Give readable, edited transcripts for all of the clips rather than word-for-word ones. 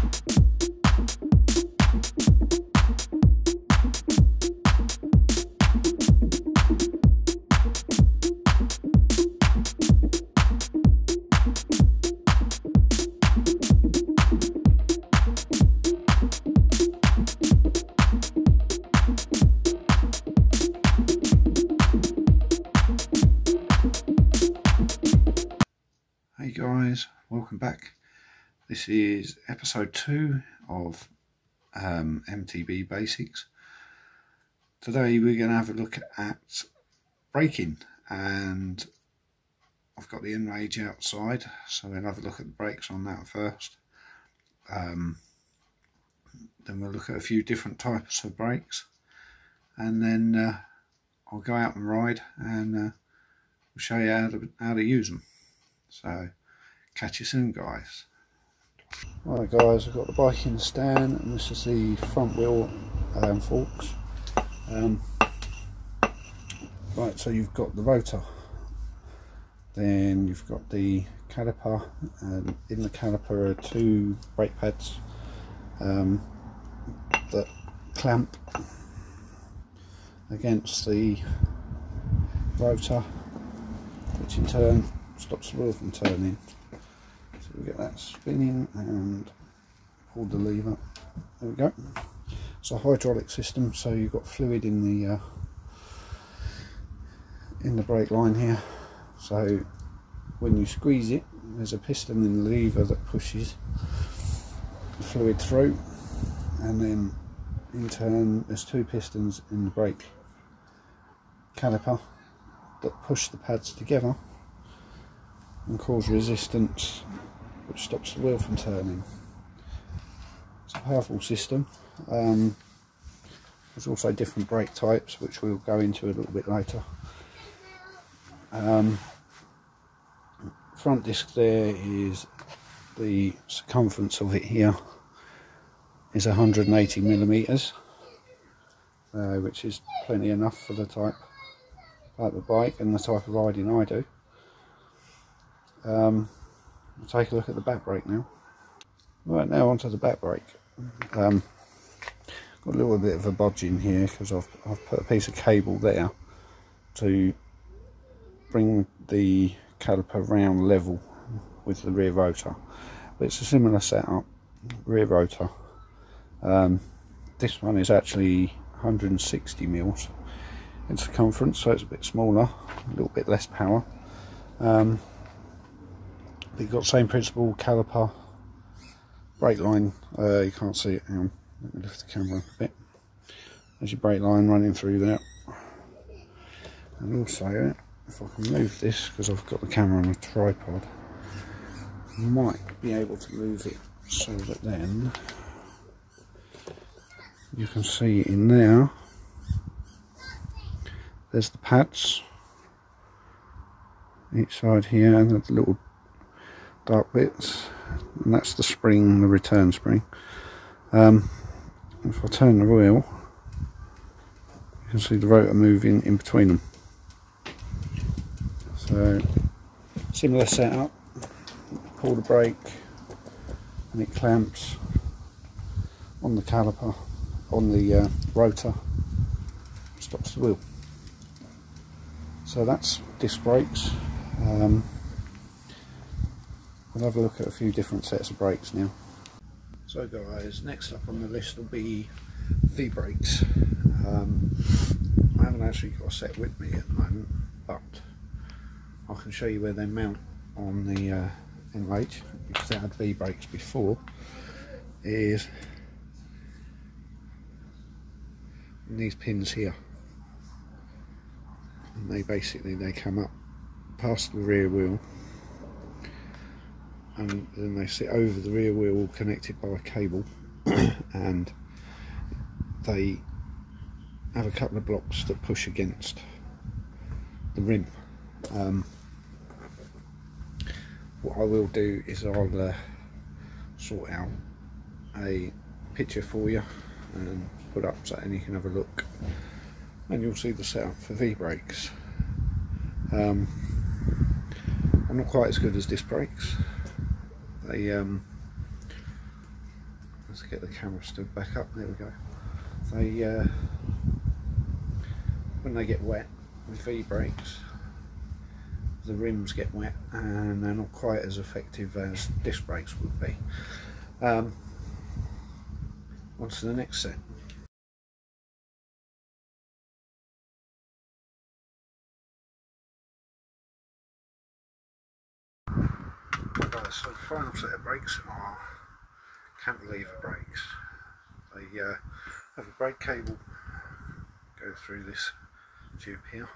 Hey guys, welcome back. This is episode 2 of MTB Basics. Today we're going to have a look at braking, and I've got the Enrage outside, so we'll have a look at the brakes on that first. Then we'll look at a few different types of brakes, and then I'll go out and ride and we'll show you how to use them. So catch you soon, guys. Right guys, I've got the bike in the stand, and this is the front wheel forks. Right, so you've got the rotor, then you've got the caliper, and in the caliper are 2 brake pads that clamp against the rotor, which in turn stops the wheel from turning. So we get that spinning and pull the lever. There we go. It's a hydraulic system, so you've got fluid in the brake line here. So when you squeeze it, there's a piston in the lever that pushes the fluid through, and then in turn there's 2 pistons in the brake caliper that push the pads together and cause resistance, which stops the wheel from turning. It's a powerful system. There's also different brake types, which we'll go into a little bit later. Front disc there is the circumference of it here is 180 millimeters, which is plenty enough for the type of bike and the type of riding I do. We'll take a look at the back brake now. Right, now onto the back brake. Got a little bit of a bodge in here because I've put a piece of cable there to bring the caliper round level with the rear rotor. But it's a similar setup, rear rotor. This one is actually 160 mils in circumference, so it's a bit smaller, a little bit less power. You've got the same principle, caliper, brake line. You can't see it. Hang on, let me lift the camera up a bit. There's your brake line running through there. And also, if I can move this, because I've got the camera on a tripod, I might be able to move it so that then you can see in there, there's the pads each side here, and the little dark bits, and that's the spring, the return spring. If I turn the wheel, you can see the rotor moving in between them. So similar setup, pull the brake and it clamps on the caliper, on the rotor, stops the wheel. So that's disc brakes. We'll have a look at a few different sets of brakes now. So guys, next up on the list will be V-brakes. I haven't actually got a set with me at the moment, but I can show you where they mount on the Enrage, because they had V-brakes before. Is these pins here, and they come up past the rear wheel, and then they sit over the rear wheel connected by a cable and they have a couple of blocks that push against the rim. What I will do is I'll sort out a picture for you and put up so that you can have a look, and you'll see the setup for V-brakes. I'm not quite as good as disc brakes. They Let's get the camera stood back up. There we go. They when they get wet with V-brakes, the rims get wet and they're not quite as effective as disc brakes would be. On to the next set. So the final set of brakes are cantilever brakes. They have a brake cable go through this tube here,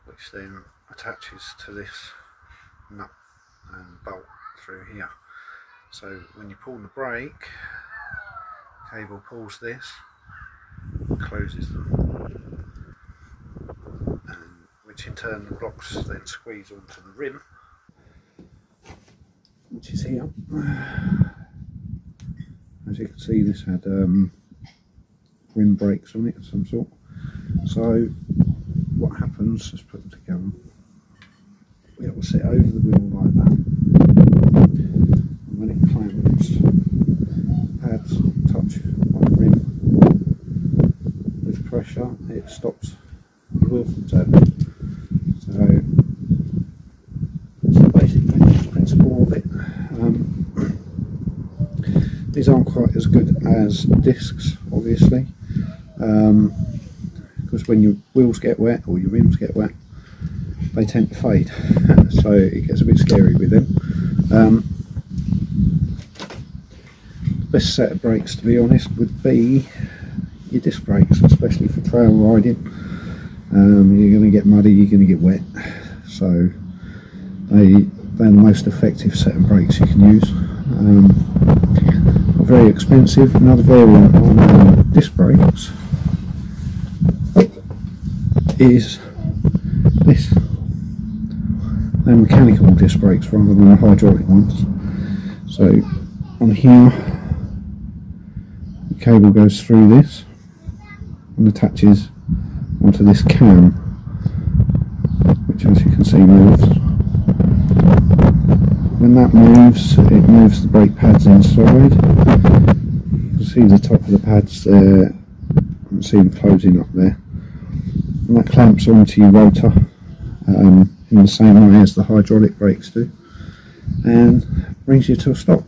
which then attaches to this nut and bolt through here. So when you pull the brake, cable pulls this, closes them, and which in turn the blocks then squeeze onto the rim, which is here. As you can see, this had rim brakes on it of some sort. So what happens, let's put them together, we will sit over the wheel like that, and when it clamps, pads touch on the rim with pressure, it stops the wheel from turning. So that's the basic principle of it. These aren't quite as good as discs, obviously, because when your wheels get wet or your rims get wet, they tend to fade, so it gets a bit scary with them. The best set of brakes, to be honest, would be your disc brakes, especially for trail riding. You're going to get muddy, you're going to get wet, so they're the most effective set of brakes you can use. Very expensive. Another variant on disc brakes is this. They're mechanical disc brakes rather than the hydraulic ones. So on here, the cable goes through this and attaches onto this cam, which, as you can see, moves. When that moves, it moves the brake pads inside. You can see the top of the pads there, you can see them closing up there. And that clamps onto your rotor in the same way as the hydraulic brakes do, and brings you to a stop.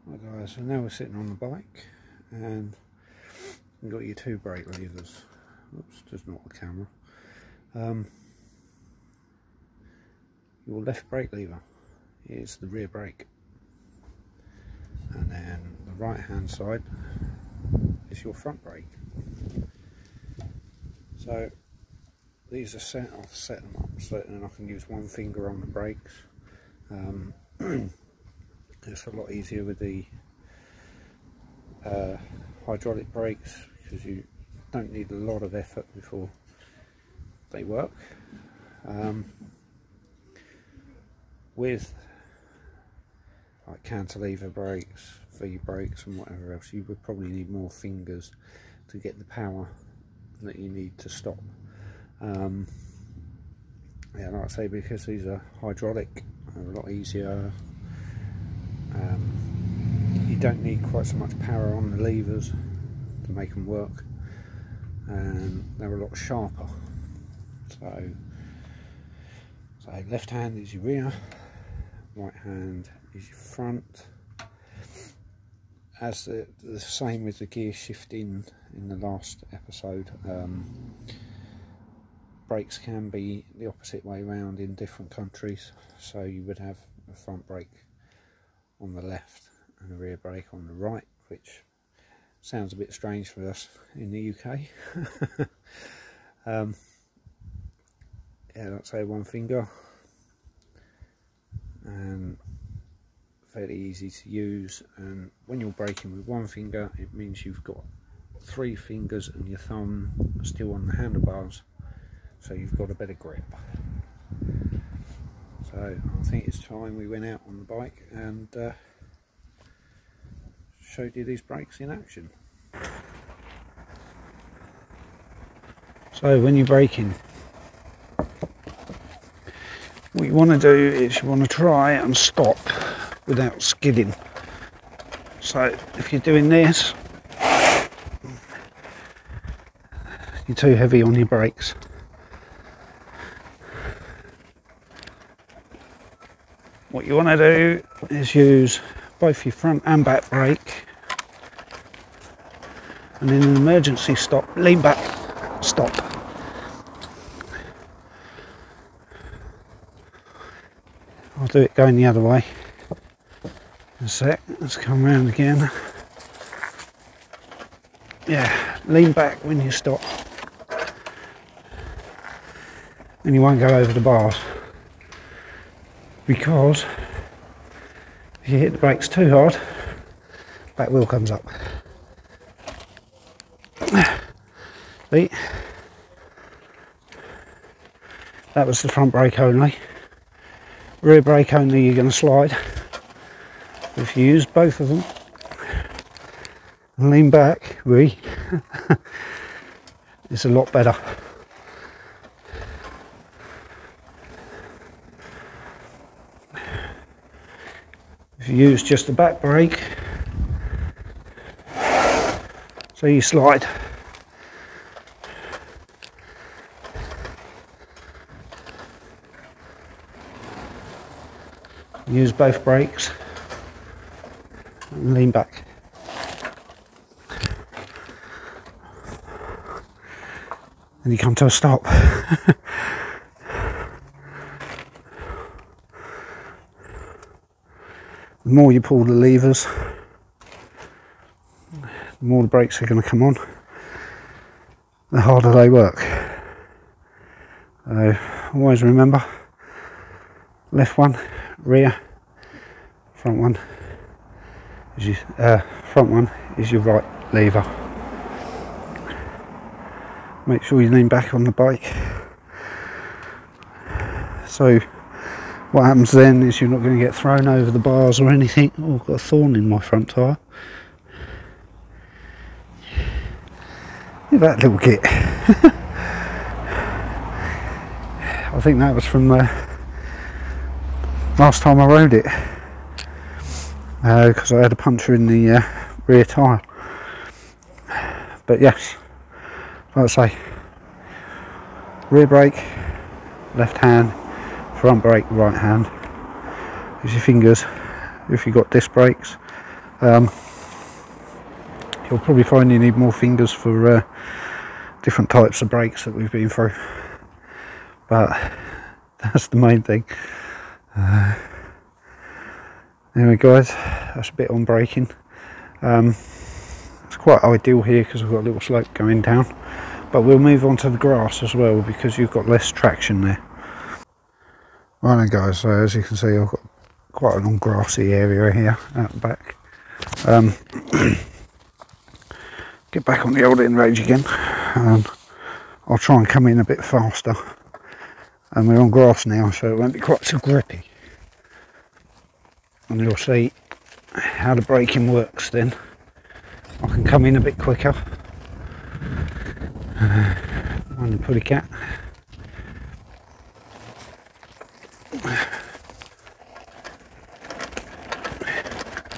Right guys, so now we're sitting on the bike and you've got your two brake levers. Oops, just not the camera. Your left brake lever is the rear brake, and then the right hand side is your front brake. So these are set, I've set them up so that I can use one finger on the brakes. It's a lot easier with the hydraulic brakes because you don't need a lot of effort before they work. With like cantilever brakes, V-brakes and whatever else, you would probably need more fingers to get the power that you need to stop. Yeah, like I say, because these are hydraulic, they're a lot easier. You don't need quite so much power on the levers to make them work, and they're a lot sharper. So left hand is your rear, right hand is your front. As the same with the gear shifting in the last episode, brakes can be the opposite way around in different countries. So you would have a front brake on the left and a rear brake on the right, which sounds a bit strange for us in the UK. Yeah, let's say one finger, and fairly easy to use. And when you're braking with one finger, it means you've got three fingers and your thumb still on the handlebars, so you've got a better grip. So I think it's time we went out on the bike and showed you these brakes in action. So when you're braking, what you want to do is you want to try and stop without skidding. So if you're doing this, you're too heavy on your brakes. What you want to do is use both your front and back brake, and in an emergency stop, lean back, stop. I'll do it going the other way. A sec, let's come round again. Yeah, lean back when you stop, and you won't go over the bars, because if you hit the brakes too hard, back wheel comes up. See? That was the front brake only. Rear brake only, you're going to slide. If you use both of them and lean back, it's a lot better. If you use just the back brake, so you slide, use both brakes and lean back. And you come to a stop. The more you pull the levers, the more the brakes are going to come on, the harder they work. So always remember, left one, rear, front one is your right lever. Make sure you lean back on the bike. So what happens then is you're not going to get thrown over the bars or anything. Oh, I've got a thorn in my front tyre. Look at that little kit. I think that was from last time I rode it, because I had a puncture in the rear tyre. But yes, like I say, rear brake, left hand, front brake, right hand. Use your fingers. If you've got disc brakes, you'll probably find you need more fingers for different types of brakes that we've been through. But that's the main thing. Anyway guys, that's a bit on braking. It's quite ideal here because we've got a little slope going down, but we'll move on to the grass as well because you've got less traction there. Right then guys, so as you can see I've got quite a long grassy area here out the back. Get back on the old Enrage again. I'll try and come in a bit faster, and we're on grass now so it won't be quite so grippy, and you'll see how the braking works then. I can come in a bit quicker. On the pulley cat.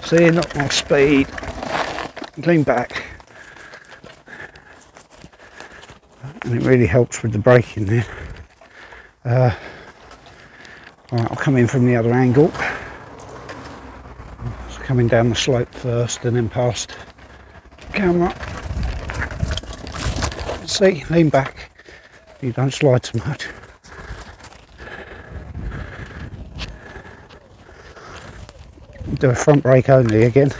See, not more speed. Lean back. And it really helps with the braking then. Right, I'll come in from the other angle. So coming down the slope first and then past the camera. See, lean back. You don't slide too much. Do a front brake only again.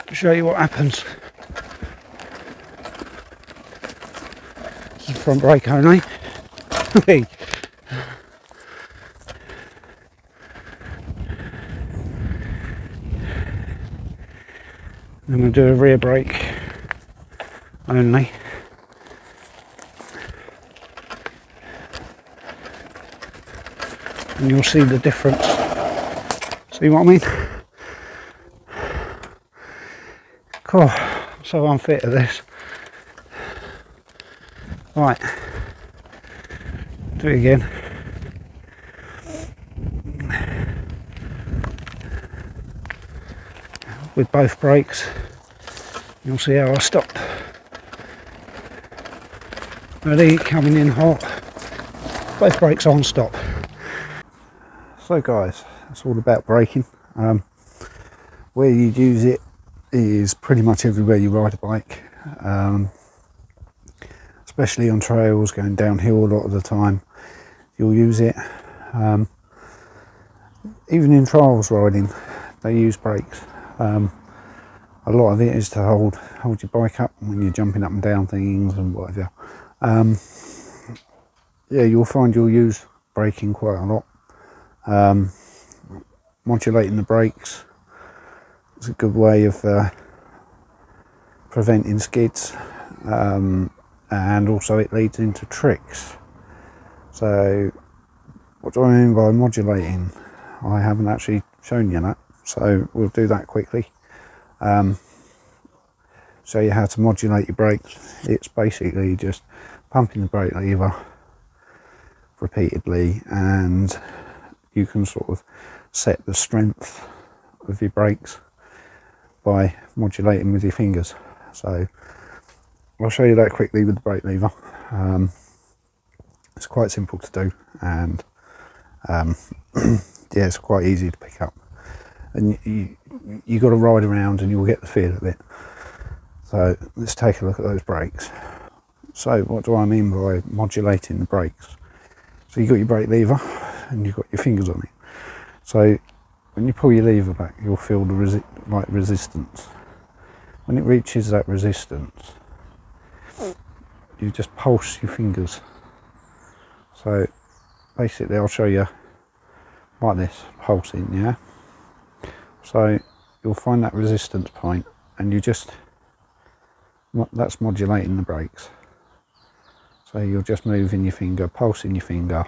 To show you what happens. This is front brake only. Then we'll do a rear brake only. And you'll see the difference. See what I mean? Cool, I'm so unfit at this. Right, do it again. with both brakes. You'll see how I stop. Ready, coming in hot. Both brakes on, stop. So guys, that's all about braking. Where you'd use it is pretty much everywhere you ride a bike, especially on trails, going downhill a lot of the time. You'll use it. Even in trials riding, they use brakes. A lot of it is to hold your bike up when you're jumping up and down things and whatever. Yeah, you'll find you'll use braking quite a lot. Modulating the brakes is a good way of preventing skids, and also it leads into tricks. So what do I mean by modulating? I haven't actually shown you that, so we'll do that quickly. Show you how to modulate your brakes. It's basically just pumping the brake lever repeatedly, and you can sort of set the strength of your brakes by modulating with your fingers. So I'll show you that quickly with the brake lever. It's quite simple to do, and yeah, it's quite easy to pick up, and you got to ride around and you'll get the feel of it. So let's take a look at those brakes. So what do I mean by modulating the brakes? So you've got your brake lever and you've got your fingers on it. So when you pull your lever back, you'll feel the resistance. When it reaches that resistance, you just pulse your fingers. So basically I'll show you like this, pulsing, yeah? So you'll find that resistance point, and you just, that's modulating the brakes. So you're just moving your finger, pulsing your finger.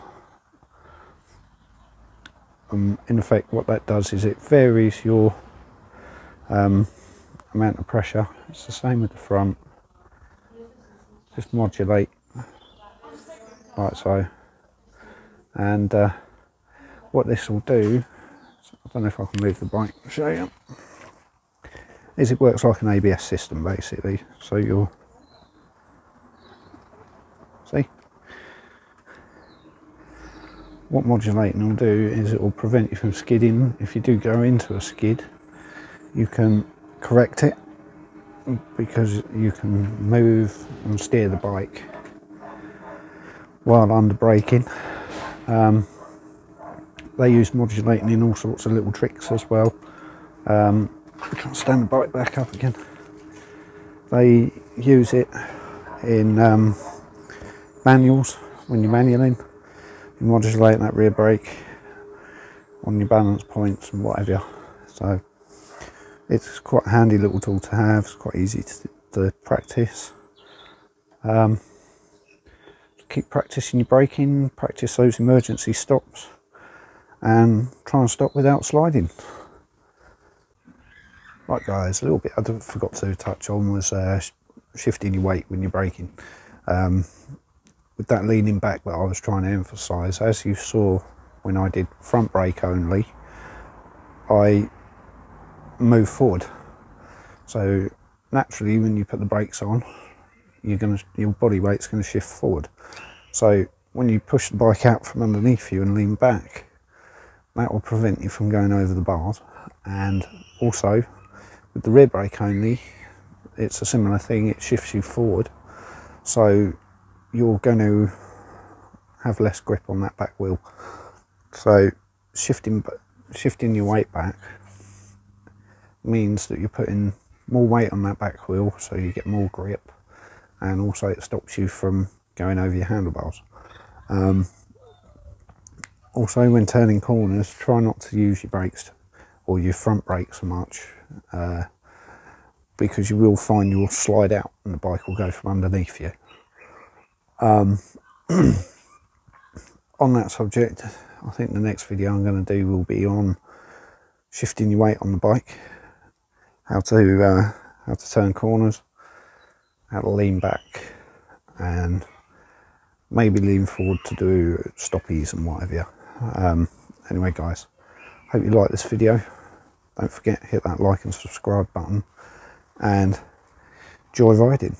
In effect, what that does is it varies your amount of pressure. It's the same with the front. Just modulate like so. And what this will do, I don't know if I can move the bike to show you, is it works like an ABS system basically. So you'll see what modulating will do is it will prevent you from skidding. If you do go into a skid, you can correct it because you can move and steer the bike while under braking. They use modulating in all sorts of little tricks as well. I can't stand the bike back up again. They use it in manuals. When you're manualing, you modulate that rear brake on your balance points and whatever. So it's quite a handy little tool to have. It's quite easy to practice. Keep practicing your braking, practice those emergency stops, and try and stop without sliding. Right guys, a little bit I forgot to touch on was shifting your weight when you're braking. With that leaning back that I was trying to emphasise, as you saw when I did front brake only, I move forward. So naturally when you put the brakes on, your body weight's going to shift forward. So when you push the bike out from underneath you and lean back, that will prevent you from going over the bars. And also with the rear brake only, it's a similar thing, it shifts you forward, so you're going to have less grip on that back wheel. So shifting your weight back means that you're putting more weight on that back wheel, so you get more grip, and also it stops you from going over your handlebars. Also when turning corners, try not to use your brakes or your front brake so much, because you will find you'll slide out and the bike will go from underneath you. On that subject, I think the next video I'm going to do will be on shifting your weight on the bike, how to turn corners, how to lean back, and maybe lean forward to do stoppies and whatever. Anyway guys, hope you like this video. Don't forget, hit that like and subscribe button, and joy riding.